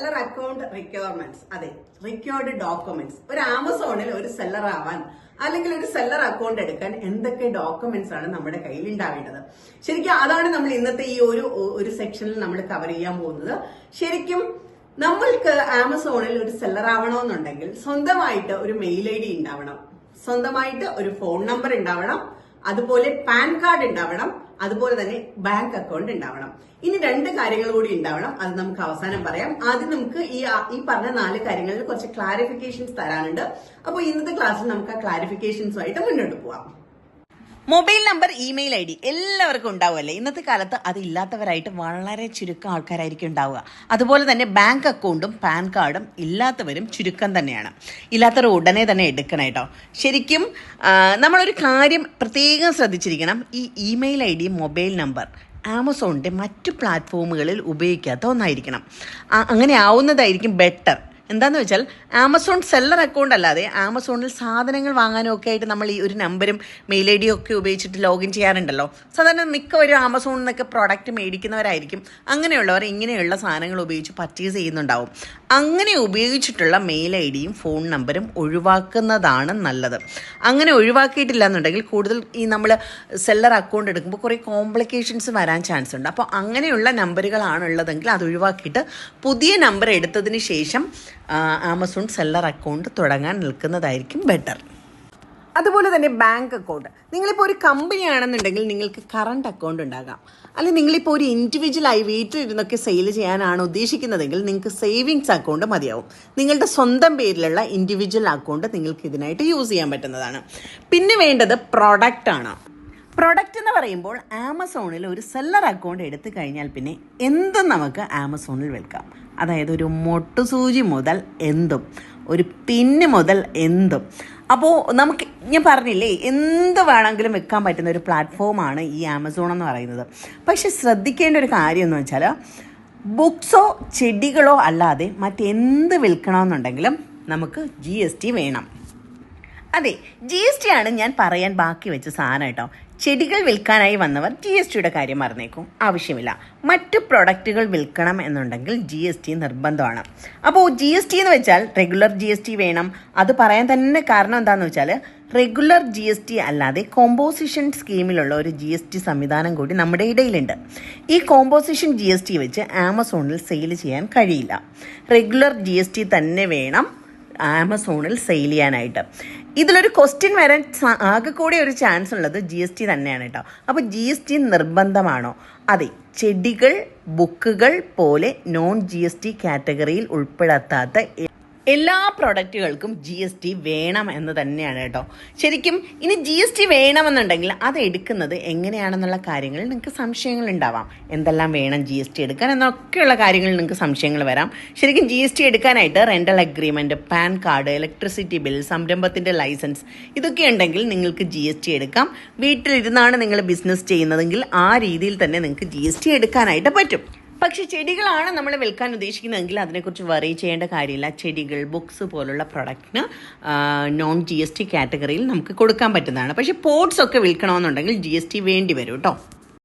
Seller account requirements, അതെ, required documents. ഒരു ആമസോണിൽ ഒരു സെല്ലർ ആവാൻ അല്ലെങ്കിൽ ഒരു സെല്ലർ അക്കൗണ്ട് എടുക്കാൻ എന്തൊക്കെ ഡോക്യുമെന്റ്സ് ആണ് നമ്മുടെ കയ്യിൽ ഉണ്ടാവേണ്ടത്? ശരിക്കും അതാണ് നമ്മൾ ഇന്നത്തെ ഈ ഒരു സെക്ഷനിൽ നമ്മൾ കവർ ചെയ്യാൻ പോകുന്നത്. ശരിക്കും നമ്മൾക്ക് ആമസോണിൽ ഒരു സെല്ലർ ആവണമെന്നുണ്ടെങ്കിൽ സ്വന്തമായിട്ട് ഒരു മെയിൽ ഐ ഡി ഉണ്ടാവണം, സ്വന്തമായിട്ട് ഒരു ഫോൺ നമ്പർ ഉണ്ടാവണം, അതുപോലെ പാൻ കാർഡ് ഉണ്ടാവണം, അതുപോലെ തന്നെ ബാങ്ക് അക്കൗണ്ട് ഉണ്ടാവണം. ഇനി 2 കാര്യങ്ങൾ കൂടി ഉണ്ടാവണം. അത് നമുക്ക് അവസാനം പറയാം. ആദ്യം നമുക്ക് ഈ പറഞ്ഞ 4 കാര്യങ്ങളിൽ കുറച്ച് ക്ലാരിഫിക്കേഷൻസ് തരാനുണ്ട്. അപ്പോൾ ഇന്നത്തെ ക്ലാസ്സിൽ നമുക്ക് ആ ക്ലാരിഫിക്കേഷൻസുമായിട്ട് മുന്നോട്ട് പോവാം. Mobile number, email I D എല്ലാവർക്കും ഉണ്ടാവുമല്ലേ? ഇന്നത്തെ കാലത്ത് അത് ഇല്ലാത്തവരായിട്ട് വളരെ ചുരുക്കം ആൾക്കാരായിരിക്കും ഉണ്ടാവുക. അതുപോലെ തന്നെ ബാങ്ക് അക്കൗണ്ടും പാൻ കാർഡും ഇല്ലാത്തവരും ചുരുക്കം തന്നെയാണ്. ഇല്ലാത്തവർ ഉടനെ തന്നെ എടുക്കണം കേട്ടോ. ശരിക്കും നമ്മളൊരു കാര്യം പ്രത്യേകം ശ്രദ്ധിച്ചിരിക്കണം. ഈ email I D, mobile number ആമസോണിൻ്റെ മറ്റു പ്ലാറ്റ്ഫോമുകളിൽ ഉപയോഗിക്കാത്ത ഒന്നായിരിക്കണം. അങ്ങനെ ആവുന്നതായിരിക്കും ബെറ്റർ. എന്താണെന്ന് വെച്ചാൽ ആമസോൺ സെല്ലർ അക്കൗണ്ട് അല്ലാതെ ആമസോണിൽ സാധനങ്ങൾ വാങ്ങാനും ഒക്കെ ആയിട്ട് നമ്മൾ ഈ ഒരു നമ്പരും മെയിൽ ഐ ഡിയും ഒക്കെ ഉപയോഗിച്ചിട്ട് ലോഗിൻ ചെയ്യാറുണ്ടല്ലോ. സാധാരണ മിക്കവരും ആമസോണിൽ നിന്നൊക്കെ പ്രോഡക്റ്റ് മേടിക്കുന്നവരായിരിക്കും. അങ്ങനെയുള്ളവർ ഇങ്ങനെയുള്ള സാധനങ്ങൾ ഉപയോഗിച്ച് പർച്ചേസ് ചെയ്യുന്നുണ്ടാവും. അങ്ങനെ ഉപയോഗിച്ചിട്ടുള്ള മെയിൽ ഐ ഡിയും ഫോൺ നമ്പരും ഒഴിവാക്കുന്നതാണ് നല്ലത്. അങ്ങനെ ഒഴിവാക്കിയിട്ടില്ല എന്നുണ്ടെങ്കിൽ കൂടുതൽ ഈ നമ്മൾ സെല്ലർ അക്കൗണ്ട് എടുക്കുമ്പോൾ കുറേ കോംപ്ലിക്കേഷൻസ് വരാൻ ചാൻസ് ഉണ്ട്. അപ്പോൾ അങ്ങനെയുള്ള നമ്പറുകളാണ് ഉള്ളതെങ്കിൽ അത് ഒഴിവാക്കിയിട്ട് പുതിയ നമ്പർ എടുത്തതിന് ശേഷം ആമസോൺ സെല്ലർ അക്കൗണ്ട് തുടങ്ങാൻ നിൽക്കുന്നതായിരിക്കും ബെറ്റർ. അതുപോലെ തന്നെ ബാങ്ക് അക്കൗണ്ട്. നിങ്ങളിപ്പോൾ ഒരു കമ്പനി ആണെന്നുണ്ടെങ്കിൽ നിങ്ങൾക്ക് കറണ്ട് അക്കൗണ്ട് ഉണ്ടാകാം. അല്ലെങ്കിൽ നിങ്ങളിപ്പോൾ ഒരു ഇൻഡിവിജ്വലായി വീട്ടിലിരുന്നൊക്കെ സെയിൽ ചെയ്യാനാണ് ഉദ്ദേശിക്കുന്നതെങ്കിൽ നിങ്ങൾക്ക് സേവിങ്സ് അക്കൗണ്ട് മതിയാവും. നിങ്ങളുടെ സ്വന്തം പേരിലുള്ള ഇൻഡിവിജ്വൽ അക്കൗണ്ട് നിങ്ങൾക്ക് ഇതിനായിട്ട് യൂസ് ചെയ്യാൻ പറ്റുന്നതാണ്. പിന്നെ വേണ്ടത് പ്രൊഡക്റ്റ് ആണ്. പ്രൊഡക്റ്റ് എന്ന് പറയുമ്പോൾ ആമസോണിൽ ഒരു സെല്ലർ അക്കൗണ്ട് എടുത്തു കഴിഞ്ഞാൽ പിന്നെ എന്തും നമുക്ക് ആമസോണിൽ വിൽക്കാം. അതായത് ഒരു മൊട്ടുസൂചി മുതൽ എന്തും, ഒരു പിന്ന് മുതൽ എന്തും. അപ്പോൾ നമുക്ക്, ഞാൻ പറഞ്ഞില്ലേ, എന്ത് വേണമെങ്കിലും വെക്കാൻ പറ്റുന്ന ഒരു പ്ലാറ്റ്ഫോമാണ് ഈ ആമസോൺ എന്ന് പറയുന്നത്. പക്ഷെ ശ്രദ്ധിക്കേണ്ട ഒരു കാര്യം എന്ന് വെച്ചാൽ ബുക്സോ ചെടികളോ അല്ലാതെ മറ്റെന്ത് വിൽക്കണമെന്നുണ്ടെങ്കിലും നമുക്ക് GST വേണം. അതെ, GST ആണ് ഞാൻ പറയാൻ ബാക്കി വെച്ച സാധനം കേട്ടോ. ചെടികൾ വിൽക്കാനായി വന്നവർ GSTയുടെ കാര്യം മറന്നേക്കും, ആവശ്യമില്ല. മറ്റു പ്രൊഡക്റ്റുകൾ വിൽക്കണം എന്നുണ്ടെങ്കിൽ GST നിർബന്ധമാണ്. അപ്പോൾ GST എന്ന് വെച്ചാൽ റെഗുലർ GST വേണം. അത് പറയാൻ തന്നെ കാരണം എന്താണെന്ന് വെച്ചാൽ റെഗുലർ GST അല്ലാതെ കോമ്പോസിഷൻ സ്കീമിലുള്ള ഒരു GST സംവിധാനം കൂടി നമ്മുടെ ഇടയിലുണ്ട്. ഈ കോമ്പോസിഷൻ GST വെച്ച് ആമസോണിൽ സെയിൽ ചെയ്യാൻ കഴിയില്ല. റെഗുലർ GST തന്നെ വേണം ആമസോണിൽ സെയിൽ ചെയ്യാനായിട്ട്. ഇതിലൊരു ക്വസ്റ്റ്യൻ വരാൻ ആകെ കൂടി ഒരു ചാൻസ് ഉള്ളത് GST തന്നെയാണ് കേട്ടോ. അപ്പോൾ GST നിർബന്ധമാണോ? അതെ, ചെടികൾ, ബുക്കുകൾ പോലെ നോൺ GST കാറ്റഗറിയിൽ ഉൾപ്പെടാത്ത എല്ലാ പ്രൊഡക്റ്റുകൾക്കും GST വേണം എന്ന് തന്നെയാണ് കേട്ടോ. ശരിക്കും ഇനി GST വേണമെന്നുണ്ടെങ്കിൽ അത് എടുക്കുന്നത് എങ്ങനെയാണെന്നുള്ള കാര്യങ്ങളിൽ നിങ്ങൾക്ക് സംശയങ്ങൾ ഉണ്ടാവാം. എന്തെല്ലാം വേണം GST എടുക്കാൻ എന്നൊക്കെയുള്ള കാര്യങ്ങളിൽ നിങ്ങൾക്ക് സംശയങ്ങൾ വരാം. ശരിക്കും GST എടുക്കാനായിട്ട് rental agreement, PAN card, electricity bill, സംരംഭത്തിൻ്റെ ലൈസൻസ് ഇതൊക്കെ ഉണ്ടെങ്കിൽ നിങ്ങൾക്ക് GST എടുക്കാം. വീട്ടിലിരുന്നാണ് നിങ്ങൾ ബിസിനസ് ചെയ്യുന്നതെങ്കിൽ ആ രീതിയിൽ തന്നെ നിങ്ങൾക്ക് GST എടുക്കാനായിട്ട് പറ്റും. പക്ഷെ ചെടികളാണ് നമ്മൾ വിൽക്കാൻ ഉദ്ദേശിക്കുന്നതെങ്കിൽ അതിനെക്കുറിച്ച് വറി ചെയ്യേണ്ട കാര്യമില്ല. ചെടികൾ, ബുക്സ് പോലുള്ള പ്രൊഡക്റ്റിന് നോൺ GST കാറ്റഗറിയിൽ നമുക്ക് കൊടുക്കാൻ പറ്റുന്നതാണ്. പക്ഷേ പോട്ട്സ് ഒക്കെ വിൽക്കണമെന്നുണ്ടെങ്കിൽ GST വേണ്ടി വരും കേട്ടോ.